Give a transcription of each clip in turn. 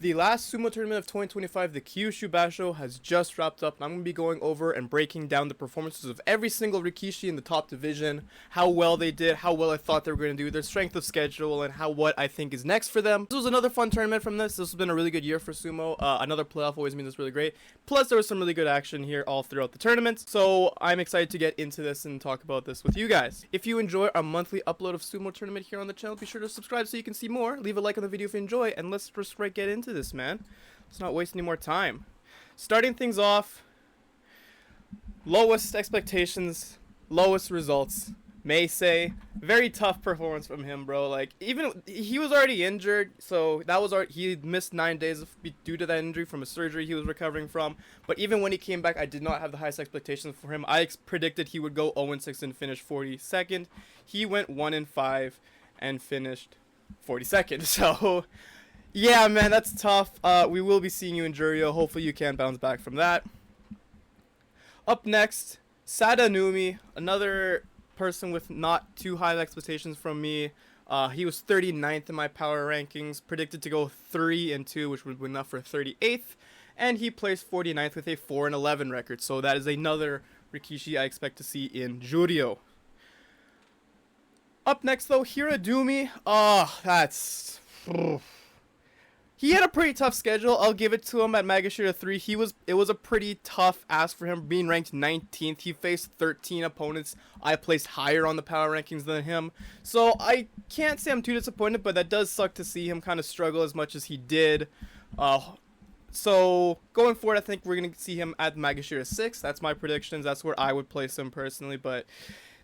The last sumo tournament of 2025, the KYUSHU BASHO, has just wrapped up, and I'm going to be going over and breaking down the performances of every single Rikishi in the top division, how well they did, how well I thought they were going to do, their strength of schedule, and what I think is next for them. This was another fun tournament from this. This has been a really good year for sumo. Another playoff always means it's really great. Plus, there was some really good action here all throughout the tournament, so I'm excited to get into this and talk about this with you guys. If you enjoy our monthly upload of sumo tournament here on the channel, be sure to subscribe so you can see more. Leave a like on the video if you enjoy, and let's just get into this, man. Let's not waste any more time. Starting things off, lowest expectations, lowest results. May say, very tough performance from him, bro. Like, even he was already injured, so that was he missed 9 days due to that injury from a surgery he was recovering from. But even when he came back, I did not have the highest expectations for him. I predicted he would go 0-6 and finish 42nd. He went 1-5 and finished 42nd. So yeah, man, that's tough. We will be seeing you in Juryo. Hopefully you can bounce back from that. Up next, Sadanumi, another person with not too high expectations from me. He was 39th in my power rankings, predicted to go 3-2, which would be enough for 38th, and he placed 49th with a 4-11 record. So that is another Rikishi I expect to see in Juryo. Up next, though, Hiradumi. That's... He had a pretty tough schedule. I'll give it to him at Magashira 3. It was a pretty tough ask for him, being ranked 19th. He faced 13 opponents. I placed higher on the power rankings than him. So I can't say I'm too disappointed, but that does suck to see him kind of struggle as much as he did. So going forward, I think we're going to see him at Magashira 6. That's my predictions. That's where I would place him personally, but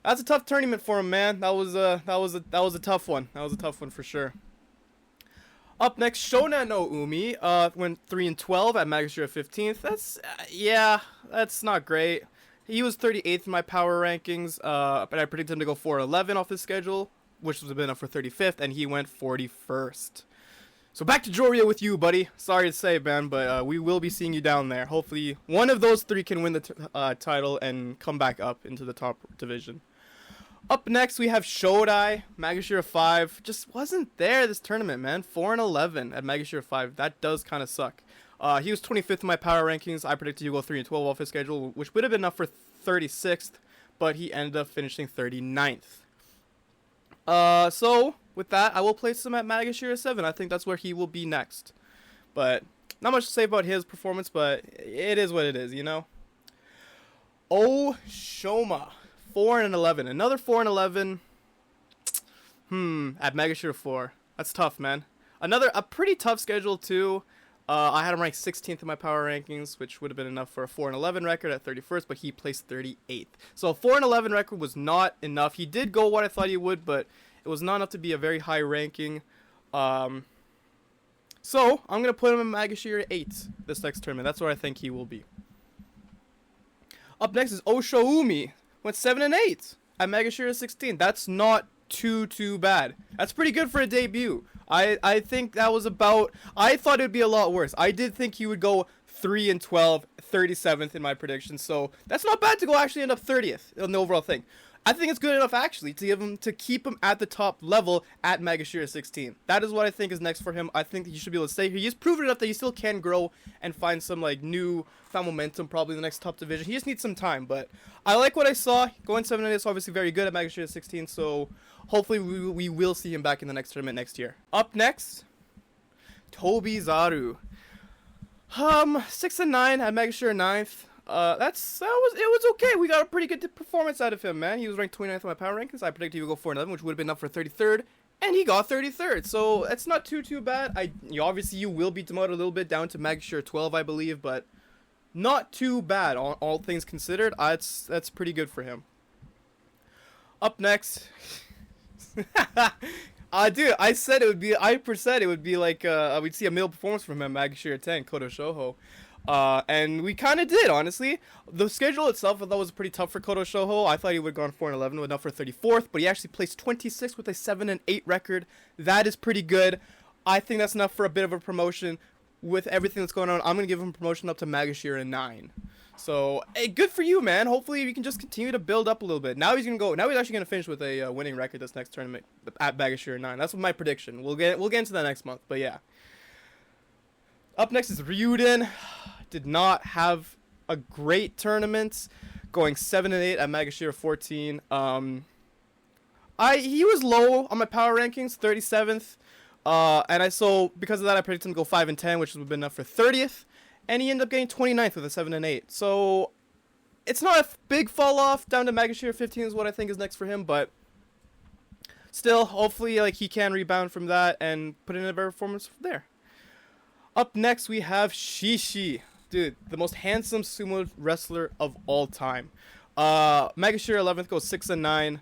that's a tough tournament for him, man. That was a tough one. That was a tough one for sure. Up next, Shona no Umi went 3-12 at Magashira 15th. That's not great. He was 38th in my power rankings, but I predicted him to go 4-11 off his schedule, which was enough for 35th, and he went 41st. So back to Juryo with you, buddy. Sorry to say, man, but we will be seeing you down there. Hopefully, one of those three can win the title and come back up into the top division. Up next, we have Shodai, Magashira 5. Just wasn't there this tournament, man. 4-11 at Magashira 5. That does kind of suck. He was 25th in my power rankings. I predicted he'd go 3-12 off his schedule, which would have been enough for 36th, but he ended up finishing 39th. So, with that, I will place him at Magashira 7. I think that's where he will be next. But, not much to say about his performance, but it is what it is, you know? Oh, Shoma. 4-11. Another 4-11. At Magashira 4. That's tough, man. A pretty tough schedule, too. I had him ranked 16th in my power rankings, which would have been enough for a 4-11 record at 31st, but he placed 38th. So a 4-11 record was not enough. He did go what I thought he would, but it was not enough to be a very high ranking. So I'm going to put him in Magashira 8 this next tournament. That's where I think he will be. Up next is Oshoumi. Went 7-8 at Magashira 16. That's not too bad. That's pretty good for a debut. I think that was about... I thought it would be a lot worse. I did think he would go 3-12, 37th in my predictions. So that's not bad to go actually end up 30th in the overall thing. I think it's good enough actually to keep him at the top level at Magashira 16. That is what I think is next for him. I think that he should be able to stay here. He's proven enough that he still can grow and find some found momentum probably in the next top division. He just needs some time, but I like what I saw. Going 7-8 is obviously very good at Magashira 16, so hopefully we will see him back in the next tournament next year. Up next, Tobizaru. 6-9 at Magashira 9th. It was okay. We got a pretty good performance out of him, man. He was ranked 29th in my power rankings. I predicted he would go 4-11, which would have been enough for 33rd, and he got 33rd. So it's not too bad. Obviously you will be demoted a little bit down to Magashira 12, I believe, but not too bad all things considered. That's pretty good for him. Up next, dude, I said it would be. I said it would be like we'd see a middle performance from him at Magashira 10, Kodo Shouho. And we kind of did, honestly. The schedule itself I thought was pretty tough for Kodo Shouho. I thought he would have gone 4-11, enough for 34th, but he actually placed 26th with a 7-8 record. That is pretty good. I think that's enough for a bit of a promotion. With everything that's going on, I'm going to give him promotion up to Magashira 9. So, hey, good for you, man. Hopefully we can just continue to build up a little bit. Now he's actually going to finish with a winning record this next tournament at Magashira 9. That's my prediction. We'll get into that next month, but yeah. Up next is Ryuden. Did not have a great tournament, going 7-8 at Magashira 14. He was low on my power rankings, 37th. So because of that, I predicted him to go 5-10, which would have been enough for 30th. And he ended up getting 29th with a 7-8. So it's not a big fall off. Down to Magashira 15 is what I think is next for him, but still, hopefully, like, he can rebound from that and put in a better performance from there. Up next, we have Shishi. Dude, the most handsome sumo wrestler of all time. Magashira 11th goes 6-9.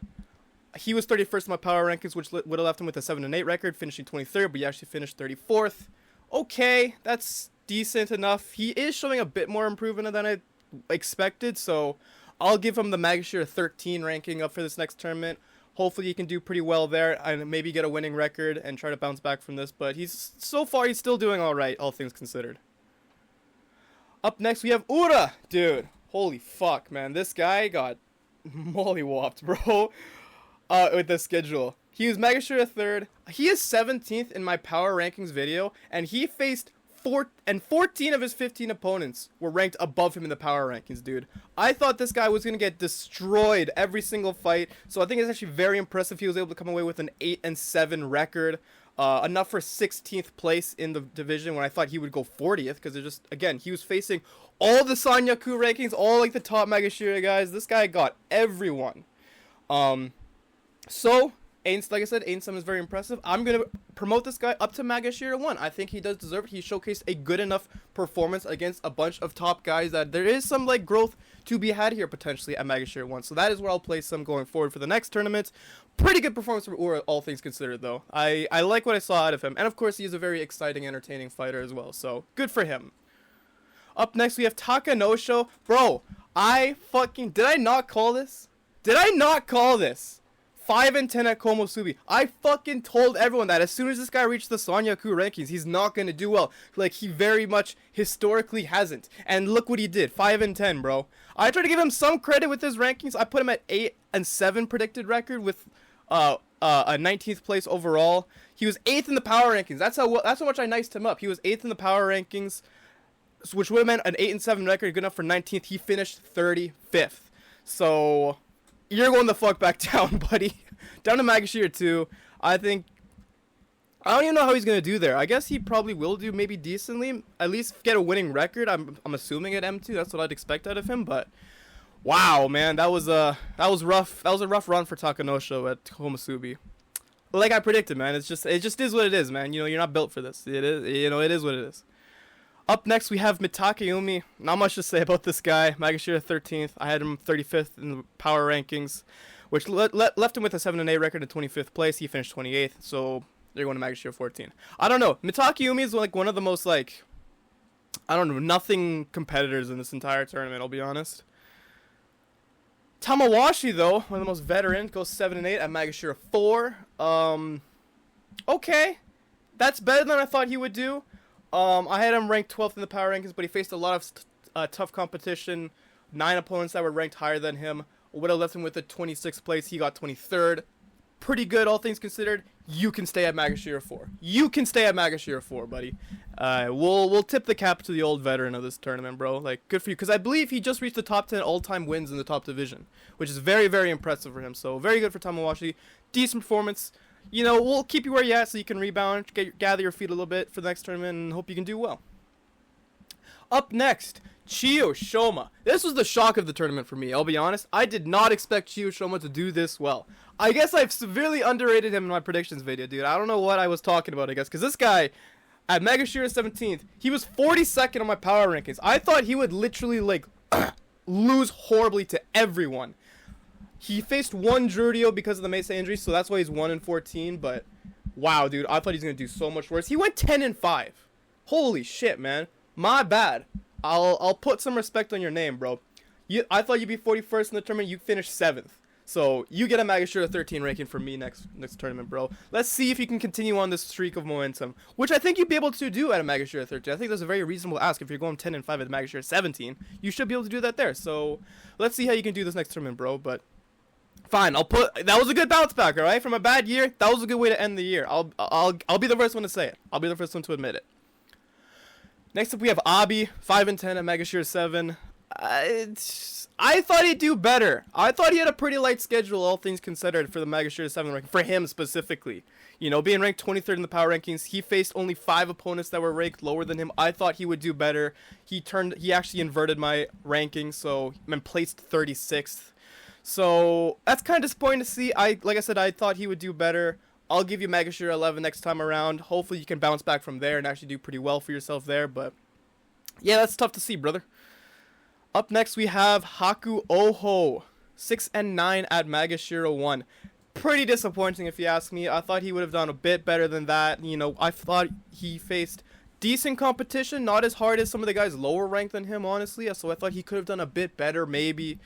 He was 31st in my power rankings, which would have left him with a 7-8 record, finishing 23rd, but he actually finished 34th. Okay, that's decent enough. He is showing a bit more improvement than I expected, so I'll give him the Magashira 13 ranking up for this next tournament. Hopefully he can do pretty well there and maybe get a winning record and try to bounce back from this, but he's still doing all right, all things considered. Up next, we have Ura. Dude, holy fuck, man. This guy got mollywopped, bro, with the schedule. He was Magashira 3rd. He is 17th in my power rankings video, and he faced 14 of his 15 opponents were ranked above him in the power rankings, dude. I thought this guy was going to get destroyed every single fight, so I think it's actually very impressive he was able to come away with an 8-7 record. Enough for 16th place in the division when I thought he would go 40th, because again, he was facing all the Sanyaku rankings, all like the top Magashira guys. This guy got everyone. So, like I said, 8-7 is very impressive. I'm going to promote this guy up to Magashira 1. I think he does deserve it. He showcased a good enough performance against a bunch of top guys that there is some like growth to be had here potentially at Magashira 1. So that is where I'll place him going forward for the next tournament. Pretty good performance from Ura, all things considered, though. I like what I saw out of him. And of course, he is a very exciting, entertaining fighter as well. So good for him. Up next, we have Takanosho. Bro, did I not call this? 5-10 at Komosubi. I fucking told everyone that as soon as this guy reached the Sanyaku rankings, he's not going to do well. Like, he very much historically hasn't. And look what he did. 5-10, bro. I tried to give him some credit with his rankings. I put him at 8-7 predicted record with a 19th place overall. He was 8th in the power rankings. That's how much I niced him up. He was 8th in the power rankings, which would have meant an 8-7 record, good enough for 19th. He finished 35th. So you're going the fuck back down, buddy. Down to Magashira 2. I don't even know how he's going to do there. I guess he probably will do maybe decently. At least get a winning record. I'm assuming at M2. That's what I'd expect out of him. But wow, man. That was rough. That was a rough run for Takanosho at Komosubi. Like I predicted, man. It just is what it is, man. You know, you're not built for this. It is what it is. Up next, we have Mitakeumi. Not much to say about this guy. Magashira 13th. I had him 35th in the power rankings, which left him with a 7-8 record in 25th place. He finished 28th, so they're going to Magashira 14. I don't know. Mitakeumi is like one of the most, like, I don't know, nothing competitors in this entire tournament, I'll be honest. Tamawashi, though, one of the most veteran, goes 7-8 at Magashira 4. Okay. That's better than I thought he would do. I had him ranked 12th in the power rankings, but he faced a lot of tough competition. 9 opponents that were ranked higher than him. Would have left him with a 26th place. He got 23rd. Pretty good, all things considered. You can stay at Magashira 4. You can stay at Magashira 4, buddy. We'll tip the cap to the old veteran of this tournament, bro. Like, good for you. Because I believe he just reached the top 10 all-time wins in the top division, which is very, very impressive for him. So, very good for Tamawashi. Decent performance. You know, we'll keep you where you're at so you can rebound, gather your feet a little bit for the next tournament, and hope you can do well. Up next, Chiyo Shoma. This was the shock of the tournament for me, I'll be honest. I did not expect Chiyo Shoma to do this well. I guess I've severely underrated him in my predictions video, dude. I don't know what I was talking about, I guess, because this guy, at Magashira 17th, he was 42nd on my power rankings. I thought he would literally, like, lose horribly to everyone. He faced one Jurio because of the Mesa injury, so that's why he's 1-14, but wow, dude, I thought he was going to do so much worse. He went 10-5. Holy shit, man. My bad. I'll put some respect on your name, bro. I thought you'd be 41st in the tournament. You finished 7th. So you get a Magashira 13 ranking from me next tournament, bro. Let's see if you can continue on this streak of momentum, which I think you'd be able to do at a Magashira 13. I think that's a very reasonable ask. If you're going 10-5 at Magashira 17, you should be able to do that there. So let's see how you can do this next tournament, bro. But fine, that was a good bounce back, all right? From a bad year, that was a good way to end the year. I'll be the first one to say it. I'll be the first one to admit it. Next up, we have Abi, 5 and 10 at Megashire 7. I thought he'd do better. I thought he had a pretty light schedule, all things considered, for the Megashire 7 ranking, for him specifically. You know, being ranked 23rd in the power rankings, he faced only 5 opponents that were ranked lower than him. I thought he would do better. He actually inverted my ranking, so I'm placed 36th. So that's kind of disappointing to see. Like I said, I thought he would do better. I'll give you Megashire 11 next time around. Hopefully you can bounce back from there and actually do pretty well for yourself there. But yeah, that's tough to see, brother. Up next we have Haku Oho, 6 and 9 at Megashire 1. Pretty disappointing if you ask me. I thought he would have done a bit better than that. You know, I thought he faced decent competition, not as hard as some of the guys lower ranked than him, honestly. So I thought he could have done a bit better, maybe.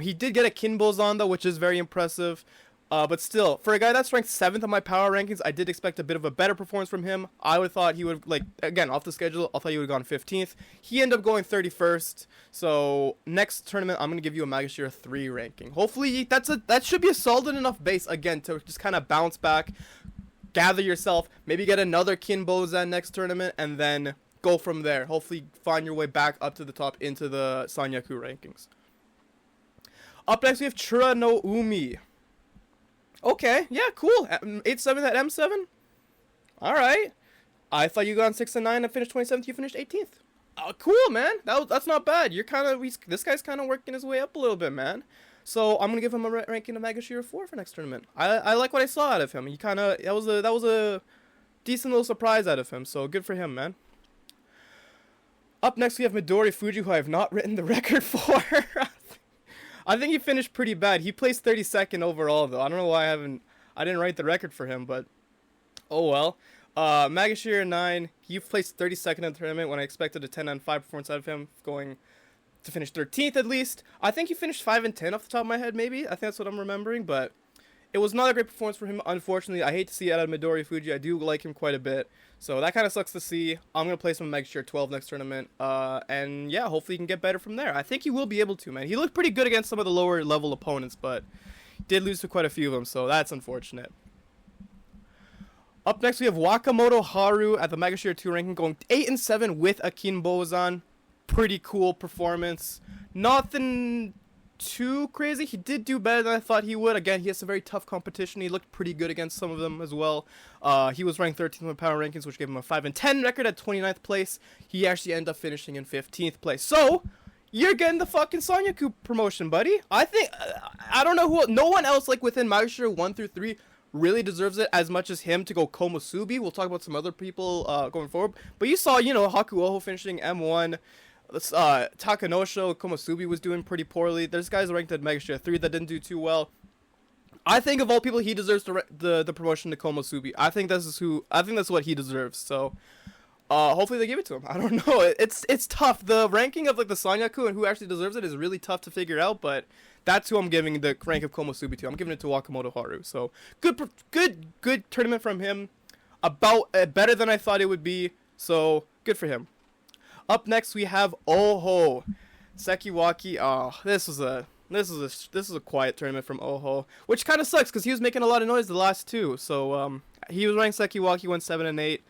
He did get a Kinbozan though, which is very impressive. But still, for a guy that's ranked 7th on my power rankings, I did expect a bit of a better performance from him. I would have thought he would, like, again, off the schedule, I thought he would have gone 15th. He ended up going 31st. So, next tournament, I'm going to give you a Megashire 3 ranking. Hopefully, that should be a solid enough base, again, to just kind of bounce back, gather yourself, maybe get another Kinbozan next tournament, and then go from there. Hopefully, find your way back up to the top into the Sanyaku rankings. Up next, we have Chura no Umi. Okay, yeah, cool. 8-7 at M7. All right. I thought you got on 6 and 9 and finished 27th. You finished 18th. Cool, man. That's not bad. This guy's kind of working his way up a little bit, man. So I'm gonna give him a ranking of Megashire 4 for next tournament. I like what I saw out of him. That was a decent little surprise out of him. So good for him, man. Up next we have Midori Fuji, who I have not written the record for. I think he finished pretty bad. He placed 32nd overall, though. I don't know why I didn't write the record for him, but oh well. Megashire 9, he placed 32nd in the tournament when I expected a 10 and 5 performance out of him, going to finish 13th at least. I think he finished 5 and 10 off the top of my head, maybe. I think that's what I'm remembering, but it was not a great performance for him, unfortunately. I hate to see it out of Midori Fuji. I do like him quite a bit. So that kind of sucks to see. I'm going to place him in Megashire 12 next tournament. And yeah, hopefully he can get better from there. I think he will be able to, man. He looked pretty good against some of the lower level opponents, but did lose to quite a few of them, so that's unfortunate. Up next, we have Wakamoto Haru at the Megashire 2 ranking, going 8 and 7 with a Kinbozan. Pretty cool performance. Nothing too crazy. He did do better than I thought he would. Again, he has some very tough competition. He looked pretty good against some of them as well. He was ranked 13th in the power rankings, which gave him a 5 and 10 record at 29th place. He actually ended up finishing in 15th place. So, you're getting the fucking Sanyaku promotion, buddy. I think, I don't know no one else, like, within Megashire 1 through 3 really deserves it as much as him to go Komusubi. We'll talk about some other people going forward. But you saw, you know, Haku Oho finishing M1. Takanosho Komusubi was doing pretty poorly. There's guys ranked at Megashire 3 that didn't do too well. I think of all people, he deserves the promotion to Komusubi. I think that's what he deserves. So hopefully they give it to him. I don't know. It's tough. The ranking of like the Sanyaku and who actually deserves it is really tough to figure out, but that's who I'm giving the rank of Komusubi to. I'm giving it to Wakamoto Haru. So good tournament from him. About better than I thought it would be. So good for him. Up next we have Oho Sekiwaki. Oh, this was a quiet tournament from Oho, which kind of sucks because he was making a lot of noise the last two. So he was ranked Sekiwaki, went 7 and 8,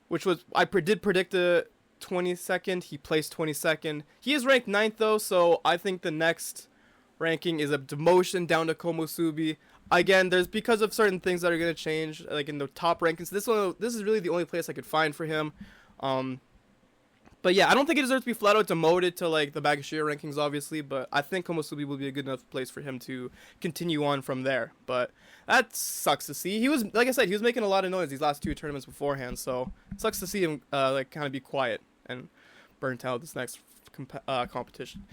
which was did predict the 22nd. He placed 22nd. He is ranked 9th though, so I think the next ranking is a demotion down to Komusubi. Again, there's because of certain things that are gonna change, like in the top rankings. This is really the only place I could find for him. But yeah, I don't think he deserves to be flat out demoted to like the Megashire rankings, obviously. But I think Komusubi will be a good enough place for him to continue on from there. But that sucks to see. He was, like I said, he was making a lot of noise these last two tournaments beforehand. So it sucks to see him like kind of be quiet and burnt out this next competition.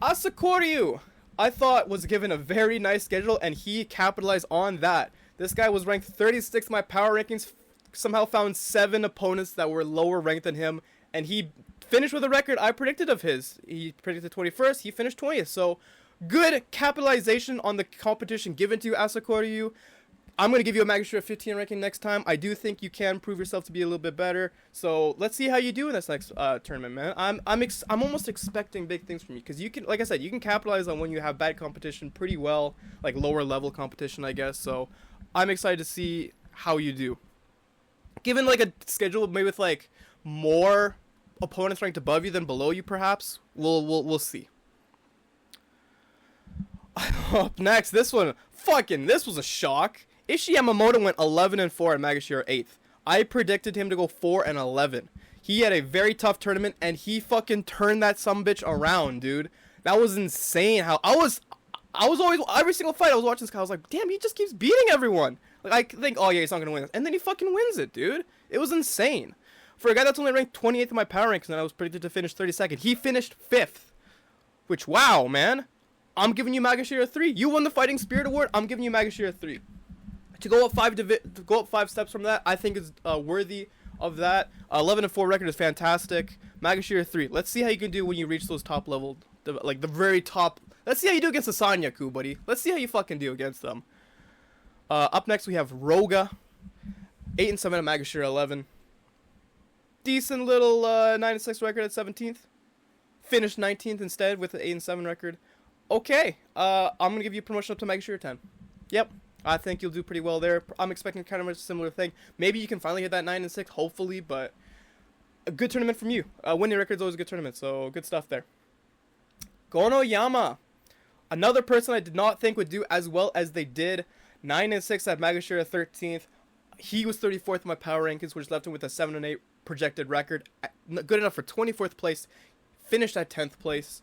Asakoryu, I thought, was given a very nice schedule, and he capitalized on that. This guy was ranked 36th in my power rankings. Somehow found 7 opponents that were lower ranked than him, and he finished with a record I predicted of his. He predicted 21st, he finished 20th. So good capitalization on the competition given to you, Asakoryu. I'm going to give you a Megashire 15 ranking next time. I do think you can prove yourself to be a little bit better. So let's see how you do in this next tournament, man. I'm almost expecting big things from you, because you can, like I said, you can capitalize on when you have bad competition pretty well, like lower level competition, I guess. So I'm excited to see how you do. Given like a schedule maybe with like more opponents ranked above you than below you, perhaps. We'll see. Up next, this was a shock. Ishii Yamamoto went 11-4 at Magashira 8th. I predicted him to go 4-11. He had a very tough tournament, and he fucking turned that sumbitch around, dude. That was insane. How I was always, every single fight I was watching this guy, I was like, damn, he just keeps beating everyone. Like, I think, oh yeah, he's not gonna win this, and then he fucking wins it, dude. It was insane. For a guy that's only ranked 28th in my power rankings, and I was predicted to finish 32nd, he finished 5th. Which, wow, man. I'm giving you Magashira 3. You won the Fighting Spirit Award. I'm giving you Magashira 3. To go up 5 steps from that, I think is worthy of that. 11-4 record is fantastic. Magashira 3. Let's see how you can do when you reach those top level, like the very top. Let's see how you do against the Sanyaku, buddy. Let's see how you fucking do against them. Up next we have Roga, 8-7 at Magashira 11. Decent little 9-6 record at 17th. Finished 19th instead with an 8-7 record. Okay, I'm gonna give you promotion up to Magashira 10. Yep, I think you'll do pretty well there. I'm expecting kind of a similar thing. Maybe you can finally hit that 9-6, hopefully, but a good tournament from you. Winning record's always a good tournament, so good stuff there. Gonoyama, another person I did not think would do as well as they did. 9-6 at Magashira 13th. He was 34th in my power rankings, which left him with a 7-8 projected record. Good enough for 24th place. Finished at 10th place.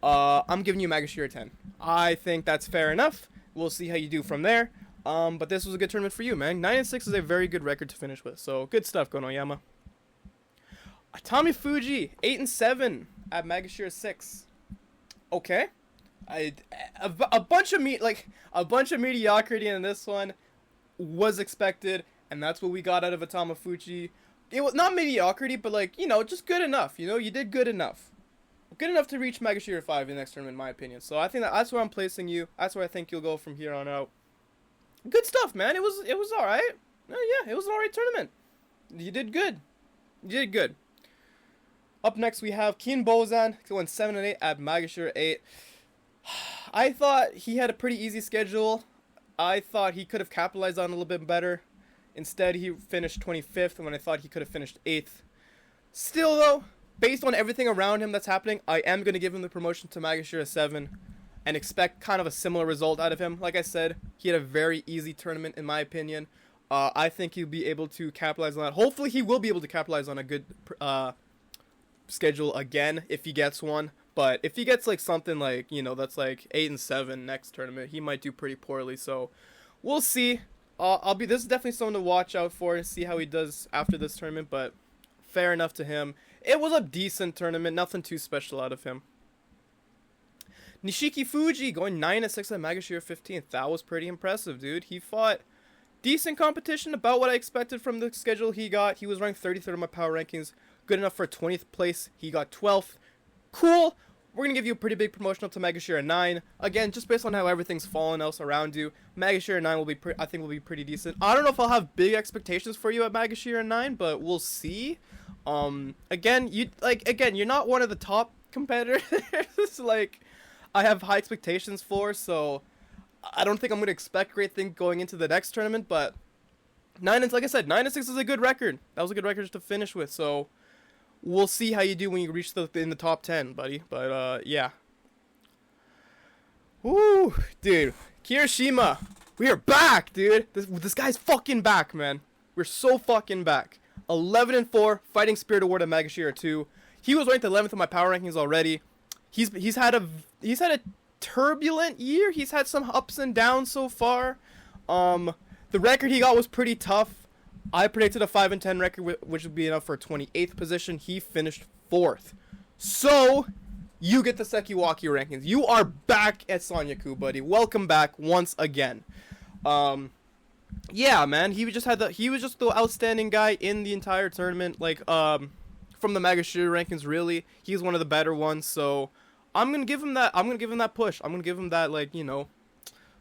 I'm giving you Magashira 10. I think that's fair enough. We'll see how you do from there. But this was a good tournament for you, man. 9-6 is a very good record to finish with. So good stuff, Gonoyama. Atami Fuji, 8-7 at Magashira 6. Okay. A bunch of mediocrity in this one was expected, and that's what we got out of Atami Fuji. It was not mediocrity, but like, you know, just good enough. You know, you did good enough. Good enough to reach Magashira 5 in the next tournament, in my opinion. So I think that's where I'm placing you. That's where I think you'll go from here on out. Good stuff, man. It was all right. Yeah, it was an all right tournament. You did good. You did good. Up next, we have Kin Bozan going 7-8 at Magashira 8. I thought he had a pretty easy schedule. I thought he could have capitalized on it a little bit better. Instead, he finished 25th when I thought he could have finished 8th. Still, though, based on everything around him that's happening, I am going to give him the promotion to Magashira 7 and expect kind of a similar result out of him. Like I said, he had a very easy tournament, in my opinion. I think he'll be able to capitalize on that. Hopefully, he will be able to capitalize on a good schedule again if he gets one. But if he gets like something like, you know, that's like 8-7 next tournament, he might do pretty poorly. So we'll see. This is definitely someone to watch out for and see how he does after this tournament. But fair enough to him. It was a decent tournament, nothing too special out of him. Nishiki Fuji going 9-6 at Magashira 15th. That was pretty impressive, dude. He fought decent competition, about what I expected from the schedule he got. He was ranked 33rd in my power rankings. Good enough for 20th place. He got 12th. Cool. We're going to give you a pretty big promotion up to Magashira 9. Again, just based on how everything's fallen else around you, Magashira 9 will be, I think, will be pretty decent. I don't know if I'll have big expectations for you at Magashira 9, but we'll see. Again, you're not one of the top competitors. Like, I have high expectations for, so I don't think I'm going to expect great things going into the next tournament, but like I said, 9-6 is a good record. That was a good record to finish with, so we'll see how you do when you reach in the top 10, buddy. But, yeah. Woo, dude. Kirishima. We are back, dude. This guy's fucking back, man. We're so fucking back. 11-4, Fighting Spirit Award at Magashira 2. He was ranked 11th in my power rankings already. He's had a turbulent year. He's had some ups and downs so far. The record he got was pretty tough. I predicted a 5-10 record, which would be enough for a 28th position. He finished 4th. So, you get the Sekiwaki rankings. You are back at Sanyaku, buddy. Welcome back once again. Yeah, man. He was just the outstanding guy in the entire tournament. Like, from the Magashira rankings, really, he's one of the better ones. So, I'm gonna give him that. I'm gonna give him that push. I'm gonna give him that, like, you know,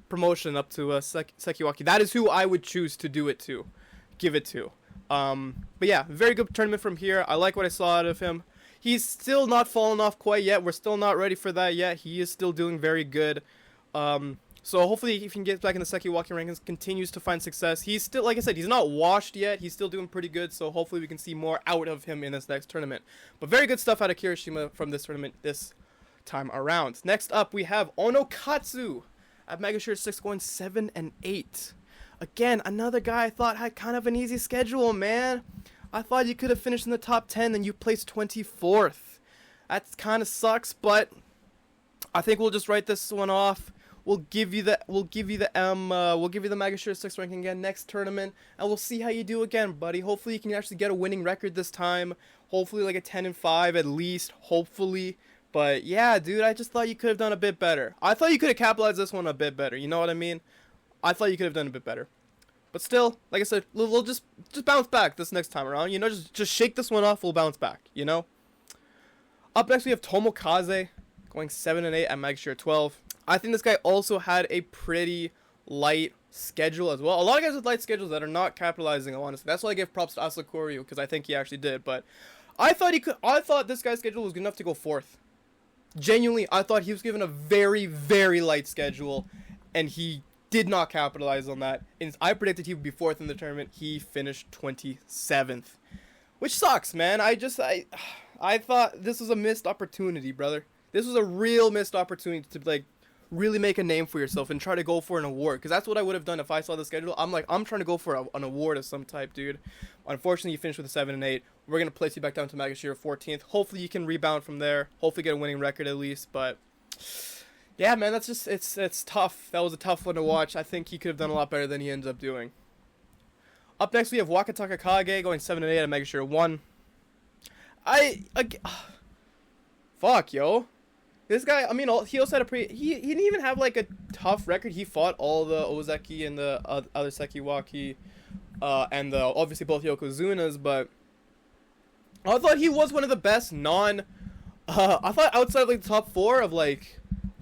promotion up to Sekiwaki. That is who I would choose to do it to. Give it to. But yeah, very good tournament from here. I like what I saw out of him. He's still not fallen off quite yet. We're still not ready for that yet. He is still doing very good. So hopefully if he can get back in the Sekiwaki rankings, continues to find success. He's still, like I said, he's not washed yet. He's still doing pretty good. So hopefully we can see more out of him in this next tournament. But very good stuff out of Kirishima from this tournament this time around. Next up, we have Onokatsu at Mega Share 6 going 7 and 8. Again, another guy I thought had kind of an easy schedule, man. I thought you could have finished in the top 10 and you placed 24th. That kind of sucks, but I think we'll just write this one off. We'll give you the Mega Share 6 ranking again next tournament, and we'll see how you do again, buddy. Hopefully you can actually get a winning record this time. Hopefully like a 10 and 5 at least, hopefully. But yeah, dude, I just thought you could have done a bit better. I thought you could have capitalized this one a bit better. You know what I mean? I thought you could have done a bit better. But still, like I said, we'll just bounce back this next time around. You know, just shake this one off. We'll bounce back. You know. Up next we have Tomokaze going 7 and 8 at Mega Share 12. I think this guy also had a pretty light schedule as well. A lot of guys with light schedules that are not capitalizing, honestly. That's why I give props to Asakoryu, because I think he actually did. But I thought this guy's schedule was good enough to go 4th. Genuinely, I thought he was given a very, very light schedule, and he did not capitalize on that. And I predicted he would be 4th in the tournament. He finished 27th, which sucks, man. I thought this was a missed opportunity, brother. This was a real missed opportunity to like really make a name for yourself and try to go for an award, because that's what I would have done if I saw the schedule. I'm trying to go for an award of some type, dude. Unfortunately, you finished with a 7 and 8. We're gonna place you back down to Mega Share 14th. Hopefully you can rebound from there. Hopefully get a winning record at least. But yeah, man, that's just it's tough. That was a tough one to watch. I think he could have done a lot better than he ends up doing. Up next we have Wakataka Kage going 7 and 8 at Mega Share 1. Fuck, yo. This guy, I mean, he also had he didn't even have, like, a tough record. He fought all the Ozeki and the other Sekiwaki, and obviously both Yokozunas, but I thought he was one of the best I thought outside of, like, the top 4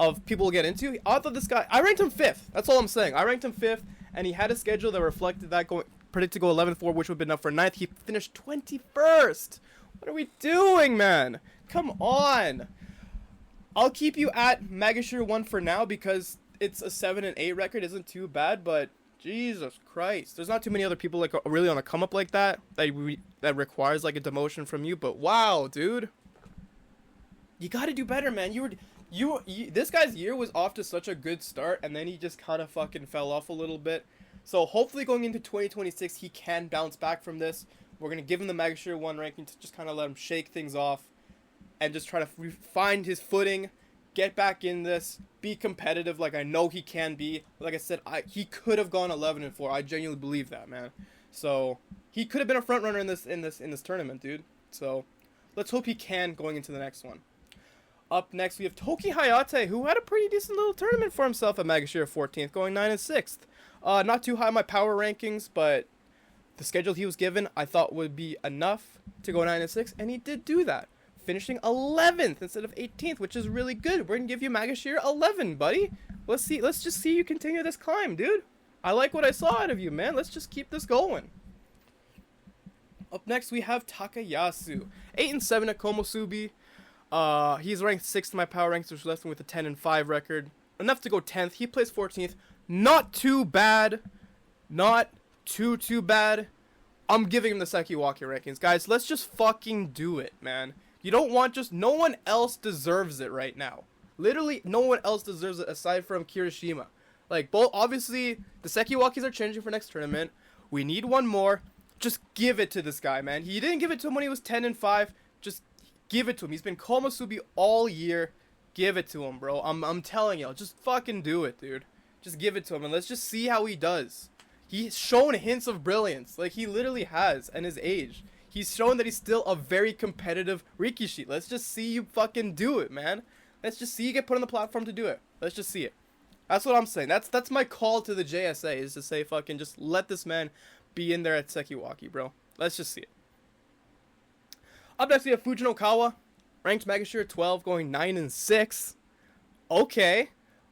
of people to get into, I thought this guy, I ranked him 5th. That's all I'm saying. I ranked him 5th, and he had a schedule that reflected that, predicted to go 11th, which would have been enough for 9th. He finished 21st. What are we doing, man? Come on. I'll keep you at Mega Share 1 for now because it's a 7 and 8 record isn't too bad, but Jesus Christ. There's not too many other people like really on a come up like that that requires like a demotion from you, but wow, dude. You got to do better, man. This guy's year was off to such a good start and then he just kind of fucking fell off a little bit. So hopefully going into 2026 he can bounce back from this. We're going to give him the Mega Share 1 ranking to just kind of let him shake things off and just try to find his footing, get back in this, be competitive like I know he can be. Like I said, he could have gone 11 and 4. I genuinely believe that, man. So he could have been a front runner in this tournament, dude. So let's hope he can going into the next one. Up next we have Toki Hayate, who had a pretty decent little tournament for himself at Mega Share 14th, going 9 and 6th. Not too high in my power rankings, but the schedule he was given I thought would be enough to go 9 and 6, and he did do that. Finishing 11th instead of 18th, which is really good. We're gonna give you Mega Share 11, buddy. Let's just see you continue this climb, dude. I like what I saw out of you, man. Let's just keep this going. Up next, we have Takayasu, 8 and 7 at Komosubi. He's ranked 6th in my power ranks, which left him with a 10 and 5 record. Enough to go 10th. He placed 14th. Not too bad. Not too bad. I'm giving him the Sekiwaki rankings, guys. Let's just fucking do it, man. You don't want no one else deserves it right now. Literally, no one else deserves it aside from Kirishima. Like, obviously, the Sekiwakis are changing for next tournament. We need one more. Just give it to this guy, man. He didn't give it to him when he was 10 and 5. Just give it to him. He's been Komosubi all year. Give it to him, bro. I'm telling you. Just fucking do it, dude. Just give it to him, and let's just see how he does. He's shown hints of brilliance. Like, he literally has, and his age. He's shown that he's still a very competitive Rikishi. Let's just see you fucking do it, man. Let's just see you get put on the platform to do it. Let's just see it. That's what I'm saying. That's my call to the JSA, is to say fucking just let this man be in there at Sekiwaki, bro. Let's just see it. Up next we have Fujinokawa, ranked Mega Share 12, going 9 and 6. Okay.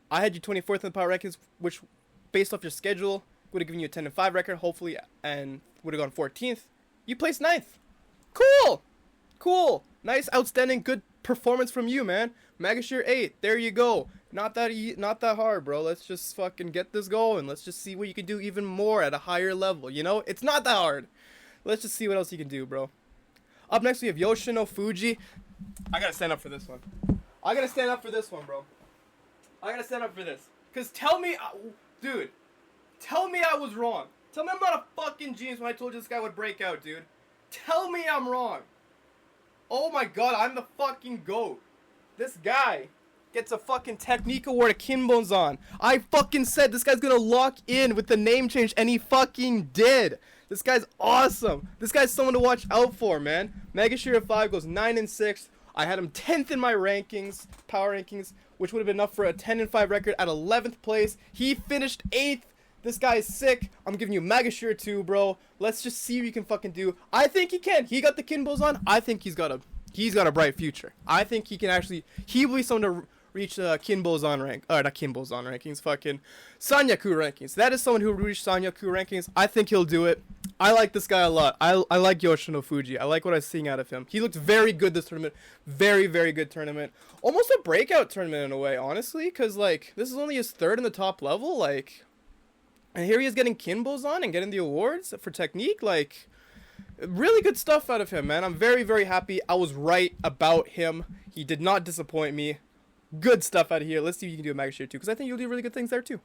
I had you 24th in the power rankings, which, based off your schedule, would have given you a 10 and 5 record, hopefully, and would have gone 14th. You placed 9th. Cool. Nice, outstanding, good performance from you, man. Magashir 8, there you go. Not that hard, bro. Let's just fucking get this going. Let's just see what you can do even more at a higher level, you know? It's not that hard. Let's just see what else you can do, bro. Up next, we have Yoshino Fuji. I gotta stand up for this one. I gotta stand up for this one, bro. I gotta stand up for this. Because tell me, dude, tell me I was wrong. Tell me I'm not a fucking genius when I told you this guy would break out, dude. Tell me I'm wrong. Oh my god, I'm the fucking GOAT. This guy gets a fucking technique award at Kinbonzan. I fucking said this guy's gonna lock in with the name change, and he fucking did. This guy's awesome. This guy's someone to watch out for, man. Magashira 5 goes 9-6. I had him 10th in my rankings, power rankings, which would have been enough for a 10-5 record at 11th place. He finished 8th. This guy is sick. I'm giving you Magashira 2, bro. Let's just see what you can fucking do. I think he can. He got the Kinbozan. I think he's got a bright future. I think he can actually, he will be someone to reach Kinbozan rank, not Kinbozan rankings, fucking Sanyaku rankings. That is someone who will reach Sanyaku rankings. I think he'll do it. I like this guy a lot. I like Yoshino Fuji. I like what I'm seeing out of him. He looked very good this tournament. Very, very good tournament. Almost a breakout tournament in a way, honestly, because, like, this is only his 3rd in the top level, like, and here he is getting Kinbozan and getting the awards for technique, like, really good stuff out of him, man. I'm very, very happy. I was right about him. He did not disappoint me. Good stuff out of here. Let's see if you can do a Magashira too, because I think you'll do really good things there too.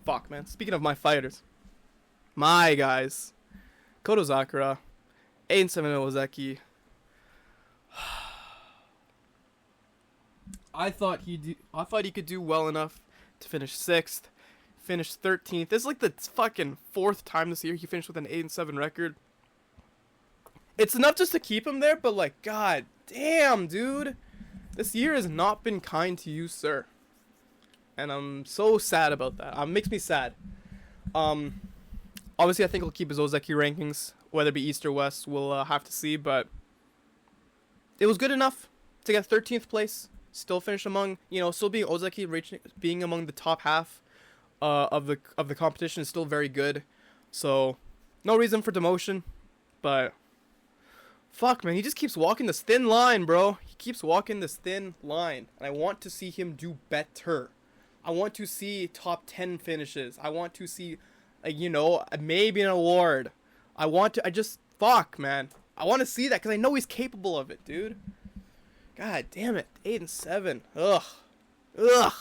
Fuck, man. Speaking of my fighters, my guys, Koto Sakura, 8-7 Ozeki. I thought he could do well enough to finish 6th, finish 13th. This is like the fucking 4th time this year he finished with an 8-7 record. It's enough just to keep him there, but like, god damn, dude. This year has not been kind to you, sir. And I'm so sad about that. Makes me sad. Obviously, I think he'll keep his Ozeki rankings. Whether it be East or West, we'll have to see. But it was good enough to get 13th place. Still finish among, still being Ozeki, being among the top half of the competition is still very good. So, no reason for demotion. But fuck, man, he just keeps walking this thin line, bro. He keeps walking this thin line. And I want to see him do better. I want to see top 10 finishes. I want to see, maybe an award. Fuck, man. I want to see that because I know he's capable of it, dude. God damn it. 8-7. Ugh.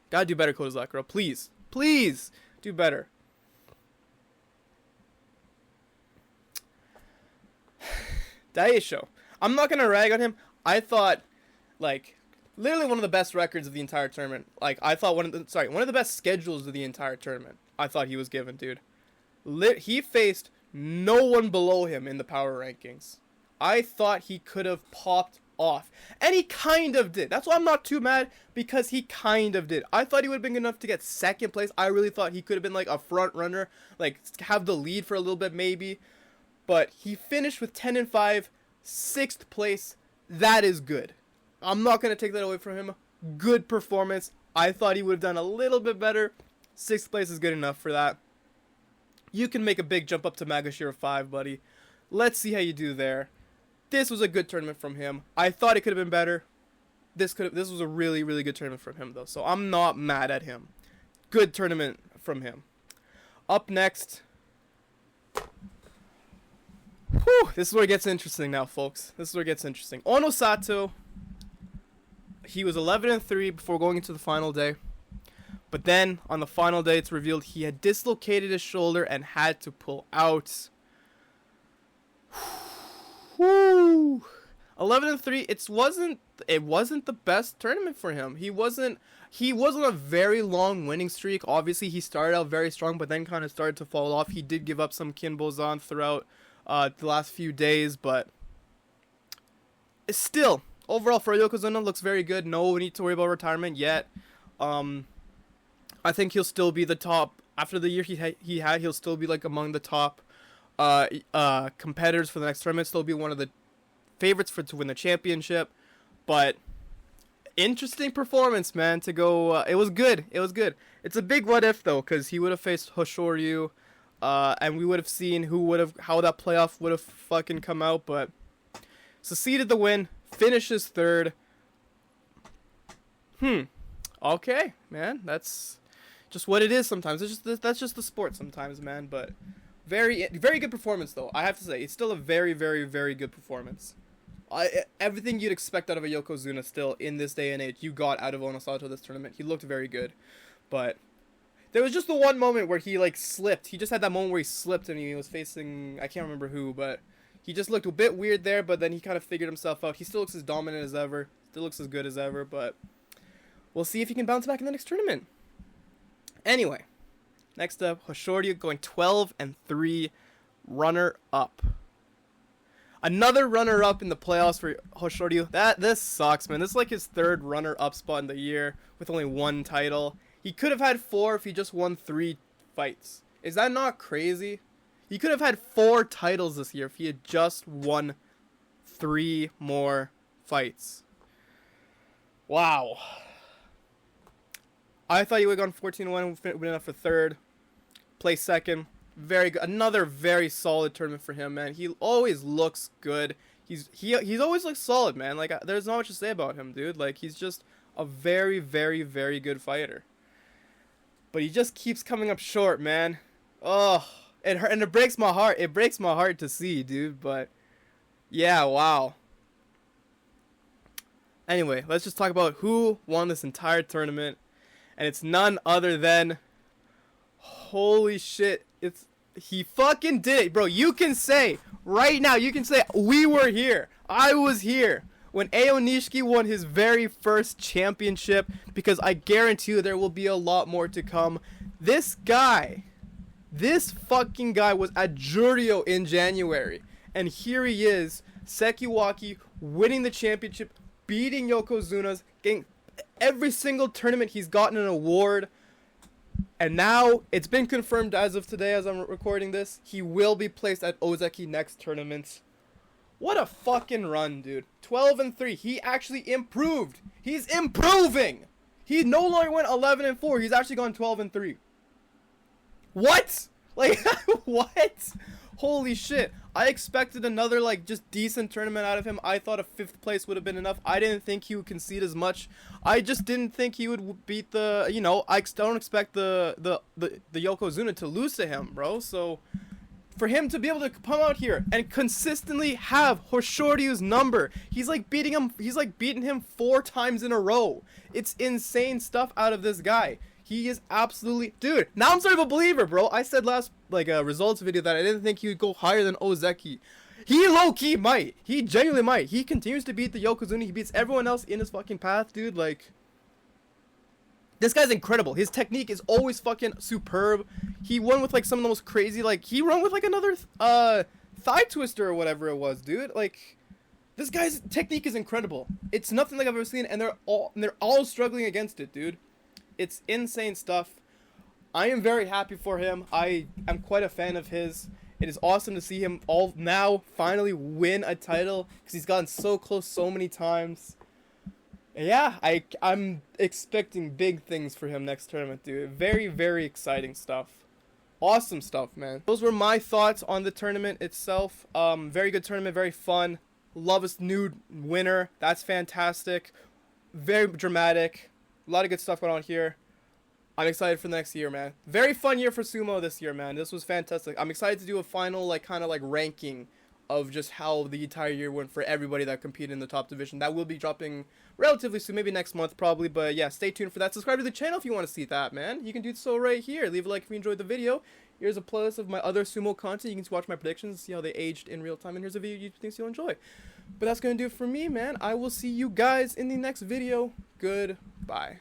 Gotta do better, Koto Sakura. Please. Please do better. Daisho. I'm not gonna rag on him. I thought, literally one of the best records of the entire tournament. I thought one of the best schedules of the entire tournament. I thought he was given, dude. He faced no one below him in the power rankings. I thought he could have popped off. And he kind of did. That's why I'm not too mad, because he kind of did. I thought he would have been good enough to get 2nd place. I really thought he could have been a front runner, have the lead for a little bit maybe. But he finished with 10-5, 6th place. That is good. I'm not going to take that away from him. Good performance. I thought he would have done a little bit better. 6th place is good enough for that. You can make a big jump up to Magashira 5, buddy. Let's see how you do there. This was a good tournament from him. I thought it could have been better. This was a really, really good tournament from him, though. So I'm not mad at him. Good tournament from him. Up next. Whew, this is where it gets interesting now, folks. This is where it gets interesting. Ono Sato. He was 11-3 before going into the final day. But then, on the final day, it's revealed he had dislocated his shoulder and had to pull out. Woo! 11-3. It wasn't the best tournament for him. He wasn't a very long winning streak. Obviously, he started out very strong, but then kind of started to fall off. He did give up some Kinbozan throughout the last few days, but still, overall for Yokozuna, looks very good. No need to worry about retirement yet. I think he'll still be the top after the year he had. He'll still be among the top competitors for the next tournament. Still be one of the favorites to win the championship. But interesting performance, man. To go, it was good. It's a big what if though, because he would have faced Hoshoryu, and we would have seen how that playoff would have fucking come out, but succeeded the win, finishes third. Okay, man, that's just what it is sometimes. That's just the sport sometimes, man. But very good performance though. I have to say, it's still a very good performance. Everything you'd expect out of a Yokozuna still in this day and age, you got out of Onosato this tournament. He looked very good, but there was just the one moment where he like slipped. He just had that moment where he slipped and he was facing, I can't remember who, but he just looked a bit weird there. But then he kind of figured himself out. He still looks as dominant as ever. Still looks as good as ever. But we'll see if he can bounce back in the next tournament. Anyway, next up, Hoshoryu going 12-3, runner-up. Another runner-up in the playoffs for Hoshoryu. This sucks, man. This is like his third runner-up spot in the year with only one title. He could have had 4 if he just won 3 fights. Is that not crazy? He could have had 4 titles this year if he had just won 3 more fights. Wow. I thought he would have gone 14-1, win up for third, place second. Very good. Another very solid tournament for him, man. He always looks good. He's always looks solid, man. Like, there's not much to say about him, dude. Like, he's just a very good fighter. But he just keeps coming up short, man. Oh, and it breaks my heart. It breaks my heart to see, dude. But yeah, wow. Anyway, let's just talk about who won this entire tournament. And it's none other than, holy shit, he fucking did it, bro. You can say, right now, you can say, we were here. I was here when Ao Nishiki won his very first championship, because I guarantee you there will be a lot more to come. This fucking guy was at Juryo in January. And here he is, Sekiwaki, winning the championship, beating Yokozunas, getting every single tournament he's gotten an award. And now it's been confirmed as of today, as I'm recording this, he will be placed at Ozeki next tournament. What a fucking run, dude. 12-3. He actually improved. He's improving. He no longer went 11-4. He's actually gone 12-3. What? Like, what? Holy shit. I expected another, like, just decent tournament out of him. I thought a 5th place would have been enough. I didn't think he would concede as much. I just didn't think he would beat the, you know, I don't expect the Yokozuna to lose to him, bro. So, for him to be able to come out here and consistently have Hoshoryu's number, he's like beating him 4 times in a row. It's insane stuff out of this guy. He is absolutely, dude, now I'm sort of a believer, bro. I said last, like, results video that I didn't think he would go higher than Ozeki. He low-key might. He genuinely might. He continues to beat the Yokozuna. He beats everyone else in his fucking path, dude. Like, this guy's incredible. His technique is always fucking superb. He won with, like, some of the most crazy, like, he won with, like, another, thigh twister or whatever it was, dude. Like, this guy's technique is incredible. It's nothing like I've ever seen, and they're all struggling against it, dude. It's insane stuff. I am very happy for him. I am quite a fan of his. It is awesome to see him now finally win a title, because he's gotten so close so many times. And yeah, I'm expecting big things for him next tournament, dude. Very exciting stuff. Awesome stuff, man. Those were my thoughts on the tournament itself. Very good tournament, very fun. Love his new winner. That's fantastic. Very dramatic. A lot of good stuff going on here. I'm excited for the next year, man. Very fun year for sumo this year, man. This was fantastic. I'm excited to do a final, like, kind of like ranking of just how the entire year went for everybody that competed in the top division. That will be dropping relatively soon, maybe next month probably. But yeah, stay tuned for that. Subscribe to the channel if you want to see that, man. You can do so right here. Leave a like if you enjoyed the video. Here's a playlist of my other sumo content. You can watch my predictions, see how they aged in real time. And here's a video you think you'll enjoy. But that's going to do it for me, man. I will see you guys in the next video. Goodbye.